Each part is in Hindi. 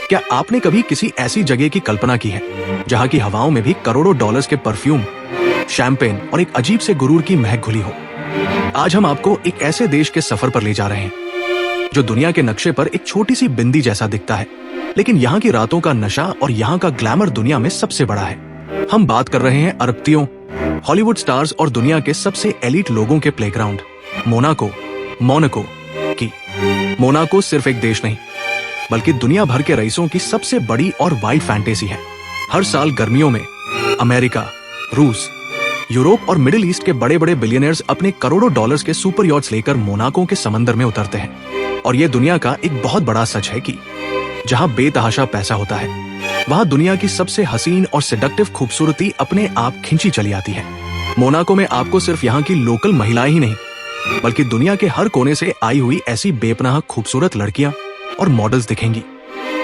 क्या आपने कभी किसी ऐसी जगह की कल्पना की है जहां की हवाओं में भी करोड़ों डॉलर्स के परफ्यूम, शैंपेन और एक अजीब से गुरूर की महक घुली हो? आज हम आपको एक ऐसे देश के सफर पर ले जा रहे हैं जो दुनिया के नक्शे पर एक छोटी सी बिंदी जैसा दिखता है, लेकिन यहाँ की रातों का नशा और यहाँ का ग्लैमर दुनिया में सबसे बड़ा है। हम बात कर रहे हैं अरबतियों, हॉलीवुड स्टार्स और दुनिया के सबसे एलीट लोगों के प्लेग्राउंड मोनाको की। मोनाको सिर्फ एक देश नहीं, बल्कि दुनिया भर के रईसों की सबसे बड़ी और वाइल्ड फैंटेसी है। हर साल गर्मियों में अमेरिका, रूस, यूरोप और मिडिल ईस्ट के बड़े बड़े बिलियनर्स अपने करोड़ों डॉलर्स के सुपर यॉट्स लेकर मोनाको के समंदर में उतरते हैं। और ये दुनिया का एक बहुत बड़ा सच है कि जहां बेतहाशा पैसा होता है, वहां दुनिया की सबसे हसीन और सेडक्टिव खूबसूरती अपने आप खिंची चली आती है। मोनाको में आपको सिर्फ यहाँ की लोकल महिलाएं ही नहीं, बल्कि दुनिया के हर कोने से आई हुई ऐसी बेपनाह खूबसूरत लड़कियां और मॉडल्स दिखेंगी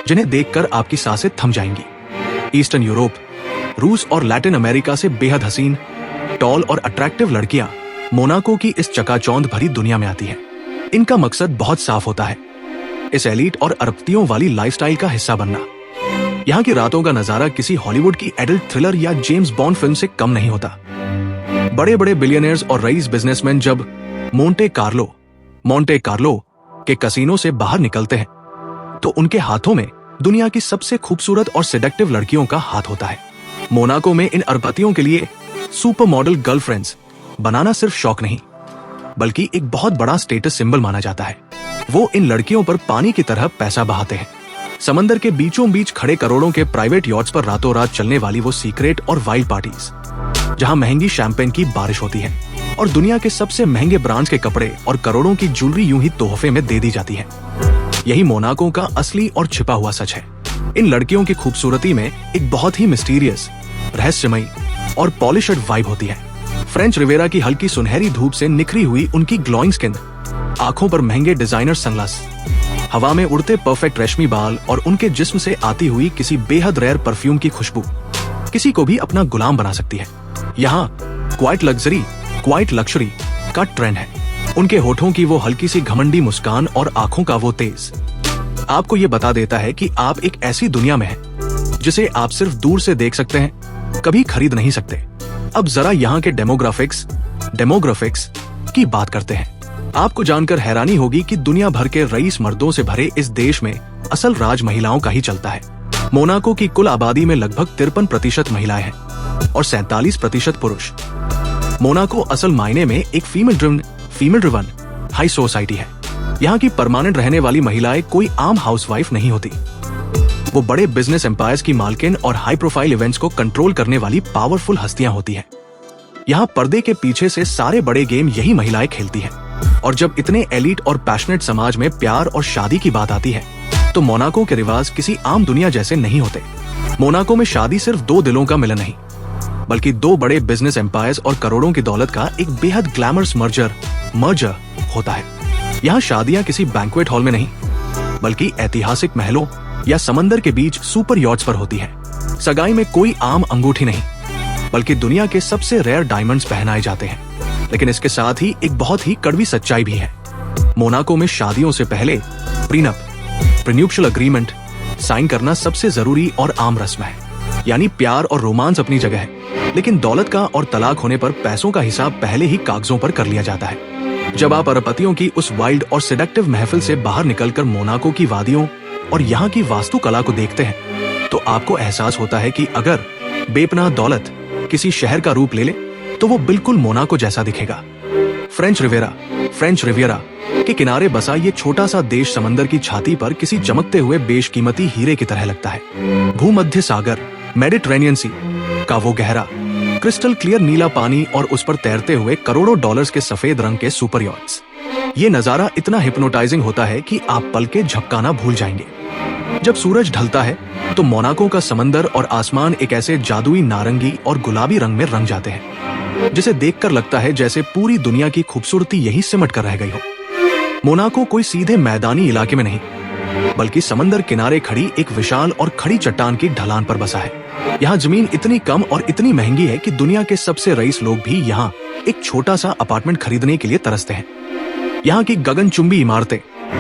जिन्हें देखकर आपकी सांसें थम जाएंगी। ईस्टर्न यूरोप, रूस और लैटिन अमेरिका से बेहद हसीन, टॉल और अट्रैक्टिव लड़कियां मोनाको की इस चकाचौंध भरी दुनिया में आती हैं। इनका मकसद बहुत साफ होता है, इस एलीट और अरबतियों वाली लाइफस्टाइल का हिस्सा बनना। यहाँ की रातों का नजारा किसी हॉलीवुड की एडल्ट थ्रिलर या जेम्स बॉन्ड फिल्म से कम नहीं होता। बड़े बड़े बिलियनर्स और रईस बिजनेसमैन जब मोंटे कार्लो के कसीनो से बाहर निकलते हैं तो उनके हाथों में दुनिया की सबसे खूबसूरत और सेडक्टिव लड़कियों का हाथ होता है। मोनाको में इन अरबतियों के लिए सुपर मॉडल गर्लफ्रेंड्स बनाना सिर्फ शौक नहीं, बल्कि एक बहुत बड़ा स्टेटस सिंबल माना जाता है। वो इन लड़कियों पर पानी की तरह पैसा बहाते हैं। समंदर के बीचों बीच खड़े करोड़ों के प्राइवेट यॉट्स पर रातों रात चलने वाली वो सीक्रेट और वाइल्ड पार्टीज, जहां महंगी शैंपेन की बारिश होती है और दुनिया के सबसे महंगे ब्रांड्स के कपड़े और करोड़ों की ज्वेलरी यूं ही तोहफे में दे दी जाती है। यही मोनाको का असली और छिपा हुआ सच है। इन लड़कियों की खूबसूरती में एक बहुत ही मिस्टीरियस, रहस्यमयी और पॉलिश्ड वाइब होती है। फ्रेंच रिवेरा की हल्की सुनहरी धूप से निखरी हुई उनकी ग्लोइंग स्किन, आंखों पर महंगे डिजाइनर सनग्लास, हवा में उड़ते परफेक्ट रेशमी बाल और उनके जिस्म से आती हुई किसी बेहद रेयर परफ्यूम की खुशबू किसी को भी अपना गुलाम बना सकती है। यहाँ क्वाइट लक्जरी का ट्रेंड है। उनके होठों की वो हल्की सी घमंडी मुस्कान और आंखों का वो तेज आपको ये बता देता है कि आप एक ऐसी दुनिया में हैं जिसे आप सिर्फ दूर से देख सकते हैं, कभी खरीद नहीं सकते। अब जरा यहाँ के डेमोग्राफिक्स की बात करते हैं। आपको जानकर हैरानी होगी कि दुनिया भर के रईस मर्दों से भरे इस देश में असल राज महिलाओं का ही चलता है। मोनाको की कुल आबादी में लगभग 53% महिलाएं हैं और 47% पुरुष। मोनाको असल मायने में एक फीमेल ड्रिवन हाई सोसाइटी है। यहाँ की परमानेंट रहने वाली महिलाएं कोई आम हाउसवाइफ नहीं होती। वो बड़े बिजनेस एम्पायर्स की मालकिन और हाई प्रोफाइल इवेंट्स को कंट्रोल करने वाली पावरफुल हस्तियां होती हैं। यहाँ पर्दे के पीछे से सारे बड़े गेम यही महिलाएं खेलती हैं। और जब इतने एलीट और पैशनेट समाज में प्यार और शादी की बात आती है तो मोनाको के रिवाज किसी आम दुनिया जैसे नहीं होते। मोनाको में शादी सिर्फ दो दिलों का मिलन नहीं, बल्कि दो बड़े बिजनेस एम्पायर्स और करोड़ों की दौलत का एक बेहद ग्लैमरस मर्जर होता है। यहाँ शादियां किसी बैंक्वेट हॉल में नहीं, बल्कि ऐतिहासिक महलों या समंदर के बीच सुपर यॉट्स पर होती है। सगाई में कोई आम अंगूठी नहीं, बल्कि दुनिया के सबसे रेयर डायमंड्स पहनाए जाते हैं। लेकिन इसके साथ ही एक बहुत ही कड़वी सच्चाई भी है। मोनाको में शादियों से पहले प्रीन्यूप्शल अग्रीमेंट साइन करना सबसे जरूरी और आम रस्म है। यानी प्यार और रोमांस अपनी जगह है, लेकिन दौलत का और तलाक होने पर पैसों का हिसाब पहले ही कागजों पर कर लिया जाता है। जब आप अरबतियों की उस वाइल्ड और सेडक्टिव महफिल से बाहर निकलकर मोनाको की वादियों और यहाँ की वास्तुकला को देखते हैं तो आपको एहसास होता है कि अगर बेपनाह दौलत किसी शहर का रूप ले ले तो वो बिल्कुल मोनाको जैसा दिखेगा। फ्रेंच रिवियरा के किनारे बसा ये छोटा सा देश समंदर की छाती पर किसी चमकते हुए बेशकीमती हीरे की तरह लगता है। भूमध्य सागर, मेडिटरेनियन सी का वो गहरा क्रिस्टल क्लियर नीला पानी और उस पर तैरते हुए करोड़ों डॉलर्स के सफेद रंग के सुपर यॉट्स, ये नजारा इतना हिप्नोटाइजिंग होता है कि आप पल के झपकाना भूल जाएंगे। जब सूरज ढलता है तो मोनाको का समंदर और आसमान एक ऐसे जादुई नारंगी और गुलाबी रंग में रंग जाते हैं जिसे देखकर लगता है जैसे पूरी दुनिया की खूबसूरती यही सिमट कर रह गई हो। मोनाको कोई सीधे मैदानी इलाके में नहीं, बल्कि समंदर किनारे खड़ी एक विशाल और खड़ी चट्टान की ढलान पर बसा है। यहाँ जमीन इतनी कम और इतनी महंगी है कि दुनिया के सबसे रईस लोग भी यहाँ एक छोटा सा अपार्टमेंट खरीदने के लिए तरसते हैं। यहाँ की गगनचुंबी इमारतें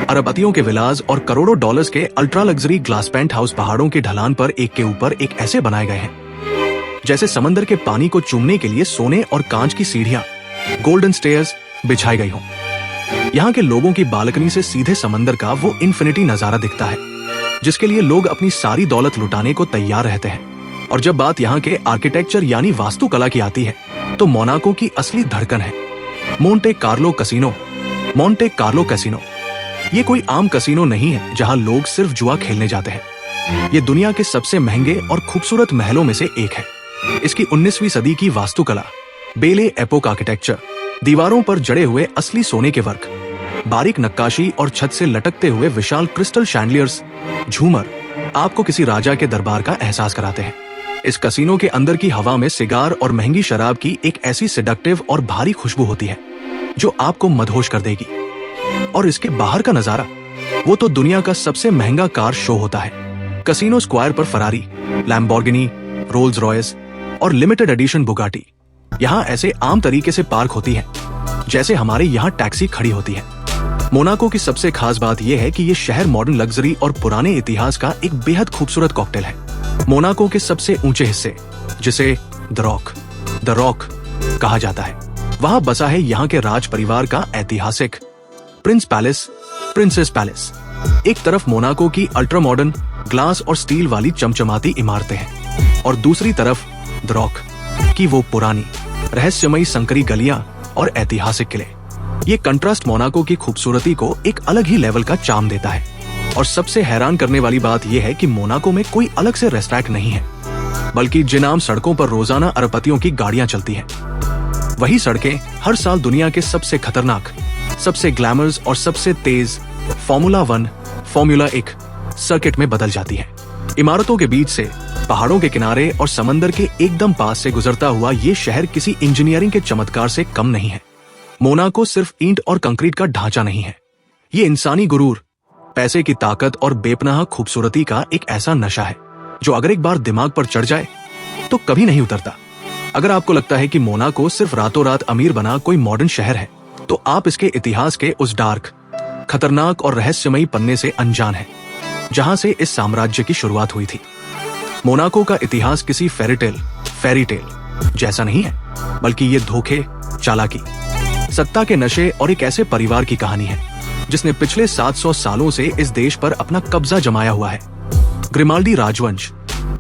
अरबपतियों के विलास और करोड़ों डॉलर्स के ultra luxury glass penthouse पहाड़ों की ढलान पर एक के ऊपर एक ऐसे बनाए गए हैं जैसे समंदर के पानी को चूमने के लिए सोने और कांच की सीढ़ियां, गोल्डन स्टेयर्स बिछाई गई हों। यहाँ के लोगों की बालकनी से सीधे समंदर का वो इन्फिनिटी नजारा दिखता है जिसके लिए लोग अपनी सारी दौलत लुटाने को तैयार रहते हैं। और जब बात यहाँ के आर्किटेक्चर यानी वास्तुकला की आती है तो मोनाको की असली धड़कन है Monte Carlo casino. Monte Carlo casino ये कोई आम कैसीनो नहीं है जहां लोग सिर्फ जुआ खेलने जाते हैं। ये दुनिया के सबसे महंगे और खूबसूरत महलों में से एक है। इसकी 19वीं सदी की वास्तुकला, बेले एपोक आर्किटेक्चर, दीवारों पर जड़े हुए असली सोने के वर्क, बारीक नक्काशी और छत से लटकते हुए विशाल क्रिस्टल शैंडलियर्स, झूमर आपको किसी राजा के दरबार का एहसास कराते हैं। इस कैसीनो के अंदर की हवा में सिगार और महंगी शराब की एक ऐसी सेडक्टिव और भारी खुशबू होती है जो आपको मदहोश कर देगी। और इसके बाहर का नजारा, वो तो दुनिया का सबसे महंगा कार शो होता है। कैसीनो स्क्वायर पर फरारी, लैम्बोर्गिनी, रोल्स रॉयस और लिमिटेड एडिशन बुगाटी यहाँ ऐसे आम तरीके से पार्क होती है जैसे हमारे यहाँ टैक्सी खड़ी होती है। मोनाको की सबसे खास बात यह है कि ये शहर मॉडर्न लग्जरी और पुराने इतिहास का एक बेहद खूबसूरत कॉकटेल है। मोनाको के सबसे ऊंचे हिस्से, जिसे द रॉक कहा जाता है, वहां बसा है यहाँ के राज परिवार का ऐतिहासिक प्रिंसेस पैलेस। एक तरफ मोनाको की अल्ट्रा मॉडर्न ग्लास और स्टील वाली चमचमाती इमारतें हैं और दूसरी तरफ द रॉक की वो पुरानी रहस्यमयी संकरी गलियां और ऐतिहासिक किले। ये कंट्रास्ट मोनाको की खूबसूरती को एक अलग ही लेवल का चार्म देता है। और सबसे हैरान करने वाली बात यह है कि मोनाको में कोई अलग से रेस्टोरेंट नहीं है, बल्कि जिन आम सड़कों पर रोजाना अरबपतियों की गाड़ियां चलती हैं, वही सड़कें हर साल दुनिया के सबसे खतरनाक, सबसे ग्लैमरस और सबसे तेज फॉर्मूला 1 सर्किट में बदल जाती है। इमारतों के बीच से, पहाड़ों के किनारे और समंदर के एकदम पास से गुजरता हुआ ये शहर किसी इंजीनियरिंग के चमत्कार से कम नहीं है। मोनाको सिर्फ ईंट और कंक्रीट का ढांचा नहीं है, ये इंसानी गुरूर, पैसे की ताकत और बेपनाह खूबसूरती का एक ऐसा नशा है जो अगर एक बार दिमाग पर चढ़ जाए तो कभी नहीं उतरता। अगर आपको लगता है कि मोनाको सिर्फ रातों रात अमीर बना कोई मॉडर्न शहर है, तो आप इसके इतिहास के उस डार्क, खतरनाक और रहस्यमयी पन्ने से अनजान हैं, जहां से इस साम्राज्य की शुरुआत हुई थी। मोनाको का इतिहास किसी फेरी टेल जैसा नहीं है, बल्कि ये धोखे, चालाकी, सत्ता के नशे और एक ऐसे परिवार की कहानी है जिसने पिछले 700 सालों से इस देश पर अपना कब्जा जमाया हुआ है। ग्रिमाल्डी राजवंश,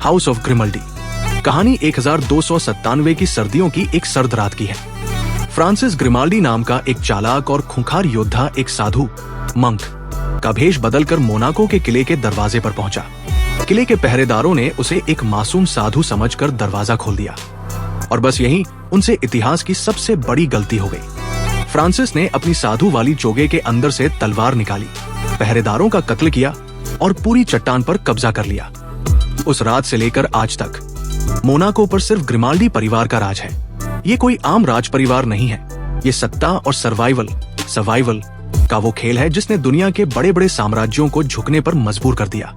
हाउस ऑफ ग्रिमाल्डी। कहानी 1297 की सर्दियों की एक सर्द रात की है। फ्रांसिस ग्रिमाल्डी नाम का एक चालाक और खूंखार योद्धा एक साधु मंक का भेष बदलकर मोनाको के किले के दरवाजे पर पहुंचा। किले के पहरेदारों ने उसे एक मासूम साधु समझकर दरवाजा खोल दिया और बस यहीं उनसे इतिहास की सबसे बड़ी गलती हो गई। फ्रांसिस ने अपनी साधु वाली चोगे के अंदर से तलवार निकाली, पहरेदारों का कत्ल किया और पूरी चट्टान पर कब्जा कर लिया। उस रात से लेकर आज तक मोनाको पर सिर्फ ग्रिमाल्डी परिवार का राज है। ये कोई आम राज परिवार नहीं है, ये सत्ता और सर्वाइवल का वो खेल है जिसने दुनिया के बड़े बड़े साम्राज्यों को झुकने पर मजबूर कर दिया।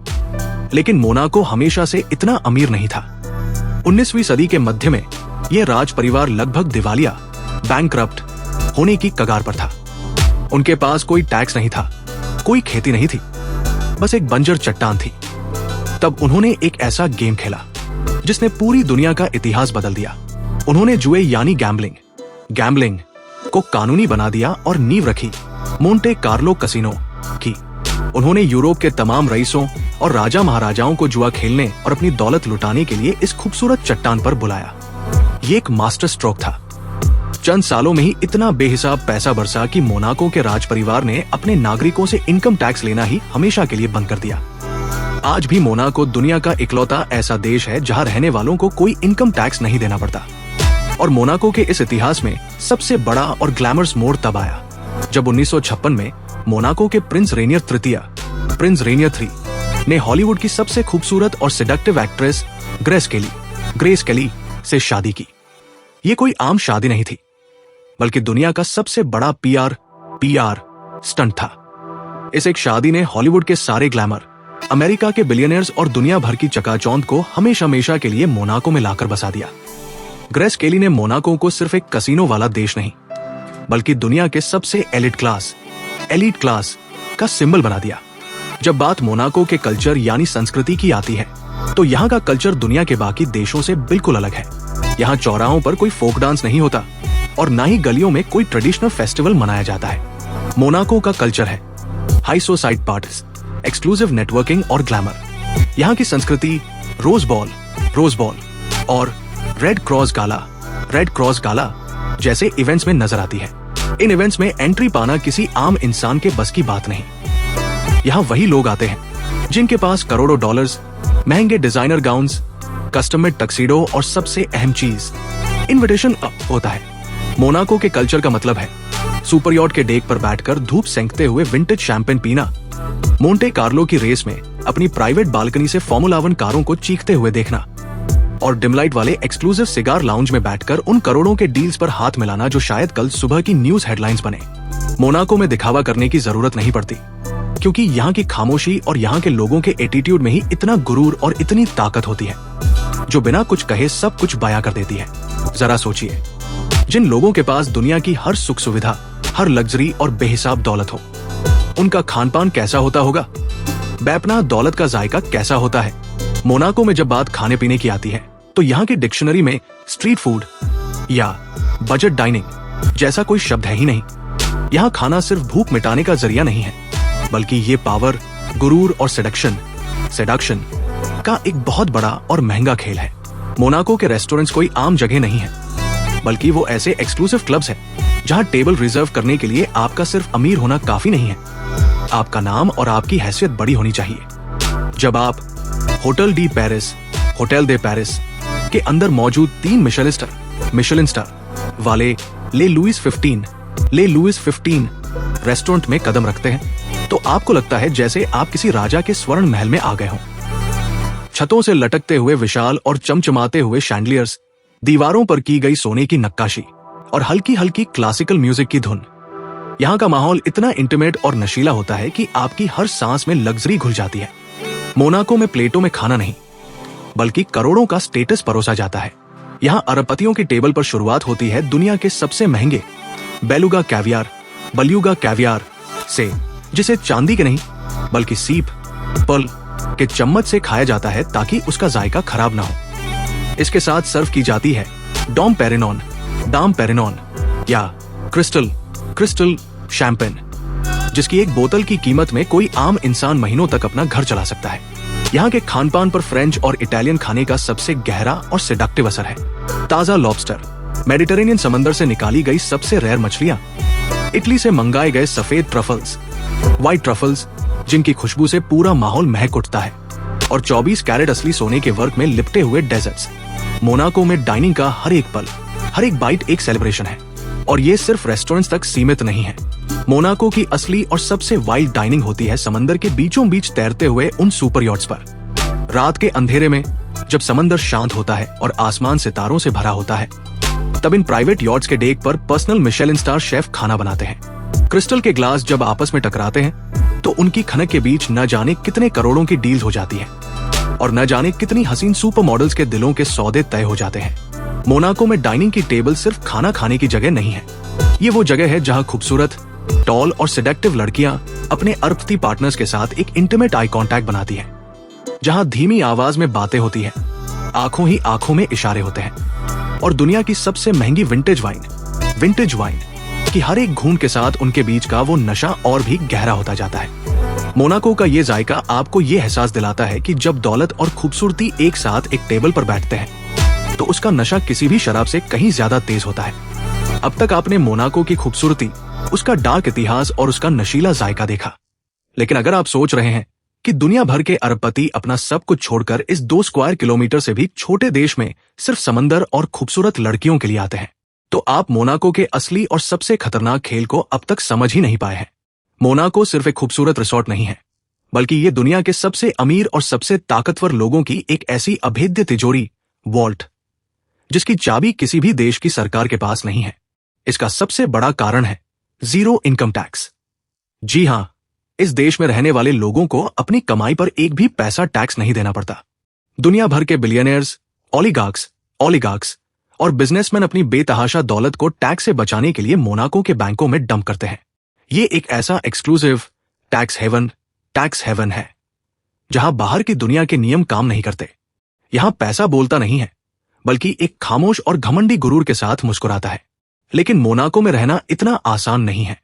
लेकिन मोनाको हमेशा से इतना अमीर नहीं था। 19वीं सदी के मध्य में ये राज परिवार लगभग दिवालिया, बैंकरप्ट होने की कगार पर था। उनके पास कोई टैक्स नहीं था, कोई खेती नहीं थी, बस एक बंजर चट्टान थी। तब उन्होंने एक ऐसा गेम खेला जिसने पूरी दुनिया का इतिहास बदल दिया। उन्होंने जुए यानी गैम्बलिंग को कानूनी बना दिया और नींव रखी मोंटे कार्लो कैसीनो की। उन्होंने यूरोप के तमाम रईसों और राजा महाराजाओं को जुआ खेलने और अपनी दौलत लुटाने के लिए इस खूबसूरत चट्टान पर बुलाया। ये एक मास्टर स्ट्रोक था। चंद सालों में ही इतना बेहिसाब पैसा बरसा कि मोनाको के राज परिवार ने अपने नागरिकों से इनकम टैक्स लेना ही हमेशा के लिए बंद कर दिया। आज भी मोनाको दुनिया का इकलौता ऐसा देश है जहां रहने वालों को कोई इनकम टैक्स नहीं देना पड़ता। और मोनाको के इस इतिहास में सबसे बड़ा और ग्लैमरस मोड़ तब आया जब 1956 में मोनाको के प्रिंस रेनियर III ने हॉलीवुड की सबसे खूबसूरत और सेडक्टिव एक्ट्रेस ग्रेस केली से शादी की। ये कोई आम शादी नहीं थी, बल्कि दुनिया का सबसे बड़ा पीआर स्टंट था। इस एक शादी ने हॉलीवुड के सारे ग्लैमर, अमेरिका के बिलियनियर्स और दुनिया भर की चकाचौंध को हमेशा के लिए मोनाको में लाकर बसा दिया। ग्रेस केली ने मोनाको को सिर्फ एक कैसीनो वाला देश नहीं, बल्कि दुनिया के सबसे एलीट क्लास का सिंबल बना दिया। जब बात मोनाको के कल्चर यानी संस्कृति की आती है तो यहाँ का कल्चर दुनिया के बाकी देशों से बिल्कुल अलग है। यहाँ चौराहों पर कोई फोक डांस नहीं होता और ना ही गलियों में कोई ट्रेडिशनल फेस्टिवल मनाया जाता है। मोनाको का कल्चर है high society parties, exclusive networking और ग्लैमर। यहाँ की संस्कृति रोज बॉल और रेड क्रॉस गाला जैसे इवेंट्स में नजर आती है। इन इवेंट्स में एंट्री पाना किसी आम इंसान के बस की बात नहीं। यहाँ वही लोग आते हैं जिनके पास करोड़ों डॉलर्स, महंगे designer gowns, custom made tuxedo और सबसे अहम चीज इनविटेशन होता है। मोनाको के कल्चर का मतलब है सुपर यॉट के डेक पर बैठकर धूप सेंकते हुए विंटेज शैंपेन पीना, मोंटे कार्लो की रेस में अपनी प्राइवेट बालकनी से फॉर्मूला 1 कारों को चीखते हुए देखना और डिमलाइट वाले एक्सक्लूसिव सिगार लाउंज में बैठकर उन करोड़ों के डील्स पर हाथ मिलाना जो शायद कल सुबह की न्यूज हेडलाइंस बने। मोनाको में दिखावा करने की जरूरत नहीं पड़ती क्योंकि यहाँ की खामोशी और यहाँ के लोगों के एटीट्यूड में ही इतना गुरूर और इतनी ताकत होती है जो बिना कुछ कहे सब कुछ बयां कर देती है। जरा सोचिए, जिन लोगों के पास दुनिया की हर सुख सुविधा, हर लग्जरी और बेहिसाब दौलत हो, उनका खान पान कैसा होता होगा, बेपनाह दौलत का जायका कैसा होता है। मोनाको में जब बात खाने पीने की आती है तो यहाँ की डिक्शनरी में स्ट्रीट फूड या बजट डाइनिंग जैसा कोई शब्द है ही नहीं। यहाँ खाना सिर्फ भूख मिटाने का जरिया नहीं है, बल्कि ये पावर, गुरूर और सेडक्शन का एक बहुत बड़ा और महंगा खेल है। मोनाको के रेस्टोरेंट्स कोई आम जगह नहीं है, बल्कि वो ऐसे एक्सक्लूसिव क्लब्स हैं जहां टेबल रिजर्व करने के लिए आपका सिर्फ अमीर होना काफी नहीं है, आपका नाम और आपकी हैसियत बड़ी होनी चाहिए। जब आप होटल दे पेरिस के अंदर मौजूद 3 मिशेलिन स्टार वाले ले लुइस 15 रेस्टोरेंट में कदम रखते हैं तो आपको लगता है जैसे आप किसी राजा के स्वर्ण महल में आ गए हों। छतों से लटकते हुए विशाल और चमचमाते हुए शैंडलियर्स, दीवारों पर की गई सोने की नक्काशी और हल्की हल्की क्लासिकल म्यूजिक की धुन। यहाँ का माहौल इतना इंटीमेट और नशीला होता है कि आपकी हर सांस में लग्जरी घुल जाती है। मोनाको में प्लेटों में खाना नहीं, बल्कि करोड़ों का स्टेटस परोसा जाता है। यहाँ अरबपतियों की टेबल पर शुरुआत होती है दुनिया के सबसे महंगे बेलुगा कैवियार से, जिसे चांदी के नहीं बल्कि सीप, पर्ल के चम्मच से खाया जाता है ताकि उसका जायका खराब ना हो। इसके साथ सर्व की जाती है डाम पेरिनोन या क्रिस्टल शैंपेन, जिसकी एक बोतल की कीमत में कोई आम इंसान महीनों तक अपना घर चला सकता है। यहाँ के खान पान पर फ्रेंच और इटालियन खाने का सबसे गहरा और सेडक्टिव असर है। ताजा लॉबस्टर, मेडिटेरेनियन समंदर से निकाली गई सबसे रेयर मछलियां, इटली से मंगाए गए सफेद व्हाइट ट्रफल्स जिनकी खुशबू से पूरा माहौल महक उठता है, और 24 कैरेट असली सोने के वर्क में लिपटे हुए डेजर्ट्स। मोनाको में डाइनिंग का हर एक पल, हर एक बाइट एक सेलिब्रेशन है, और ये सिर्फ रेस्टोरेंट्स तक सीमित नहीं है। मोनाको की असली और सबसे वाइल्ड डाइनिंग होती है समंदर के बीचों बीच तैरते हुए उन सुपर यॉट्स पर। रात के अंधेरे में जब समंदर शांत होता है और आसमान सितारों से भरा होता है, तब इन प्राइवेट यॉट्स के डेक पर पर्सनल मिशेलिन स्टार शेफ खाना बनाते हैं। क्रिस्टल के ग्लास जब आपस में टकराते हैं तो उनकी खनक के बीच न जाने कितने करोड़ों की डील हो जाती है और न जाने कितनी हसीन सुपर मॉडल्स के दिलों के सौदे तय हो जाते हैं। मोनाको में डाइनिंग की टेबल सिर्फ खाना खाने की जगह नहीं है, ये वो जगह है जहां खूबसूरत, टॉल और सेडक्टिव लड़कियां अपने अरबपति पार्टनर्स के साथ एक इंटीमेट आई कांटेक्ट बनाती हैं, जहां धीमी आवाज में बातें होती हैं, आंखों ही आंखों में इशारे होते हैं, और दुनिया की सबसे महंगी विंटेज वाइन की हर एक घूंट के साथ उनके बीच का वो नशा और भी गहरा होता जाता है। मोनाको का ये जायका आपको ये एहसास दिलाता है कि जब दौलत और खूबसूरती एक साथ एक टेबल पर बैठते हैं तो उसका नशा किसी भी शराब से कहीं ज्यादा तेज होता है। अब तक आपने मोनाको की खूबसूरती, उसका डार्क इतिहास और उसका नशीला जायका देखा, लेकिन अगर आप सोच रहे हैं कि दुनिया भर के अरबपति अपना सब कुछ छोड़कर इस 2 स्क्वायर किलोमीटर से भी छोटे देश में सिर्फ समंदर और खूबसूरत लड़कियों के लिए आते हैं, तो आप मोनाको के असली और सबसे खतरनाक खेल को अब तक समझ ही नहीं पाए हैं। मोनाको सिर्फ एक खूबसूरत रिसोर्ट नहीं है, बल्कि ये दुनिया के सबसे अमीर और सबसे ताकतवर लोगों की एक ऐसी अभेद्य तिजोरी, वॉल्ट, जिसकी चाबी किसी भी देश की सरकार के पास नहीं है। इसका सबसे बड़ा कारण है जीरो इनकम टैक्स। जी हां, इस देश में रहने वाले लोगों को अपनी कमाई पर एक भी पैसा टैक्स नहीं देना पड़ता। दुनिया भर के बिलियनियर्स, ओलिगार्क्स और बिजनेसमैन अपनी बेतहाशा दौलत को टैक्स से बचाने के लिए मोनाको के बैंकों में डंप करते हैं। ये एक ऐसा एक्सक्लूसिव, टैक्स हेवन है, जहां बाहर की दुनिया के नियम काम नहीं करते। यहां पैसा बोलता नहीं है, बल्कि एक खामोश और घमंडी गुरूर के साथ मुस्कुराता है। लेकिन मोनाको में रहना इतना आसान नहीं है।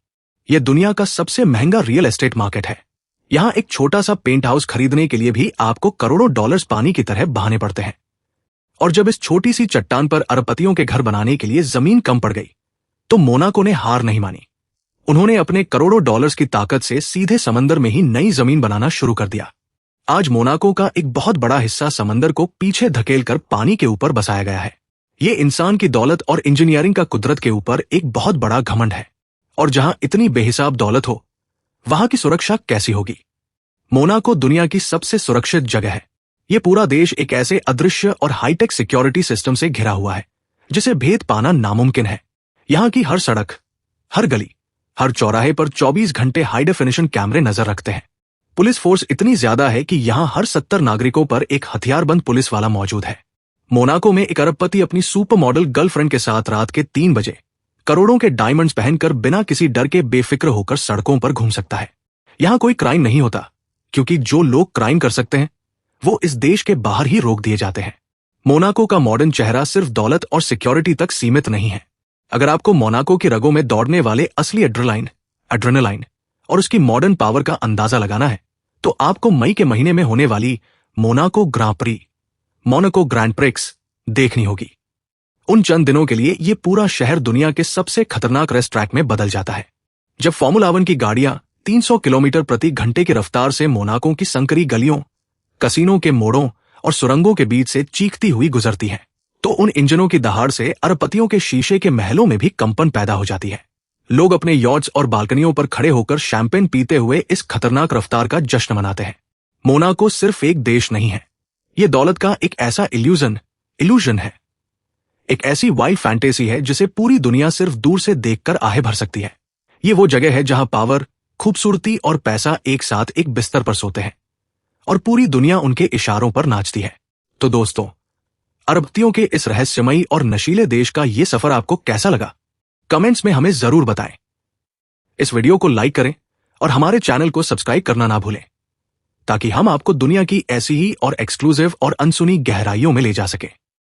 यह दुनिया का सबसे महंगा रियल एस्टेट मार्केट है। यहां एक छोटा सा पेंट हाउस खरीदने के लिए भी आपको करोड़ों डॉलर्स पानी की तरह बहाने पड़ते हैं। और जब इस छोटी सी चट्टान पर अरबपतियों के घर बनाने के लिए जमीन कम पड़ गई, तो मोनाको ने हार नहीं मानी। उन्होंने अपने करोड़ों डॉलर्स की ताकत से सीधे समंदर में ही नई जमीन बनाना शुरू कर दिया। आज मोनाको का एक बहुत बड़ा हिस्सा समंदर को पीछे धकेलकर पानी के ऊपर बसाया गया है। ये इंसान की दौलत और इंजीनियरिंग का कुदरत के ऊपर एक बहुत बड़ा घमंड है। और जहां इतनी बेहिसाब दौलत हो, वहां की सुरक्षा कैसी होगी? मोनाको दुनिया की सबसे सुरक्षित जगह है। यह पूरा देश एक ऐसे अदृश्य और हाईटेक सिक्योरिटी सिस्टम से घिरा हुआ है जिसे भेद पाना नामुमकिन है। यहां की हर सड़क, हर गली, हर चौराहे पर 24 घंटे हाई डेफिनेशन कैमरे नजर रखते हैं। पुलिस फोर्स इतनी ज्यादा है कि यहां हर 70 नागरिकों पर एक हथियारबंद पुलिस वाला मौजूद है। मोनाको में एक अरबपति अपनी सुपर मॉडल गर्लफ्रेंड के साथ रात के 3 बजे करोड़ों के डायमंड्स पहनकर बिना किसी डर के बेफिक्र होकर सड़कों पर घूम सकता है। यहां कोई क्राइम नहीं होता, क्योंकि जो लोग क्राइम कर सकते हैं वो इस देश के बाहर ही रोक दिए जाते हैं। मोनाको का मॉडर्न चेहरा सिर्फ दौलत और सिक्योरिटी तक सीमित नहीं है। अगर आपको मोनाको की रगों में दौड़ने वाले असली एड्रेनालाइन और उसकी मॉडर्न पावर का अंदाजा लगाना है, तो आपको मई के महीने में होने वाली मोनाको ग्रांड प्रिक्स देखनी होगी। उन चंद दिनों के लिए ये पूरा शहर दुनिया के सबसे खतरनाक रेस ट्रैक में बदल जाता है। जब फॉर्मूला 1 की गाड़ियां 300 किलोमीटर प्रति घंटे की रफ्तार से मोनाको की संकरी गलियों, कसीनों के मोड़ों और सुरंगों के बीच से चीखती हुई गुजरती हैं, तो उन इंजनों की दहाड़ से अरबपतियों के शीशे के महलों में भी कंपन पैदा हो जाती है। लोग अपने यॉट्स और बालकनियों पर खड़े होकर शैंपेन पीते हुए इस खतरनाक रफ्तार का जश्न मनाते हैं। मोनाको सिर्फ एक देश नहीं है, यह दौलत का एक ऐसा इल्यूजन है, एक ऐसी वाइल्ड फैंटेसी है जिसे पूरी दुनिया सिर्फ दूर से देखकर आहे भर सकती है। ये वो जगह है जहां पावर, खूबसूरती और पैसा एक साथ एक बिस्तर पर सोते हैं और पूरी दुनिया उनके इशारों पर नाचती है। तो दोस्तों, अरबपतियों के इस रहस्यमयी और नशीले देश का ये सफर आपको कैसा लगा? कमेंट्स में हमें जरूर बताएं। इस वीडियो को लाइक करें और हमारे चैनल को सब्सक्राइब करना ना भूलें, ताकि हम आपको दुनिया की ऐसी ही और एक्सक्लूसिव और अनसुनी गहराइयों में ले जा सकें।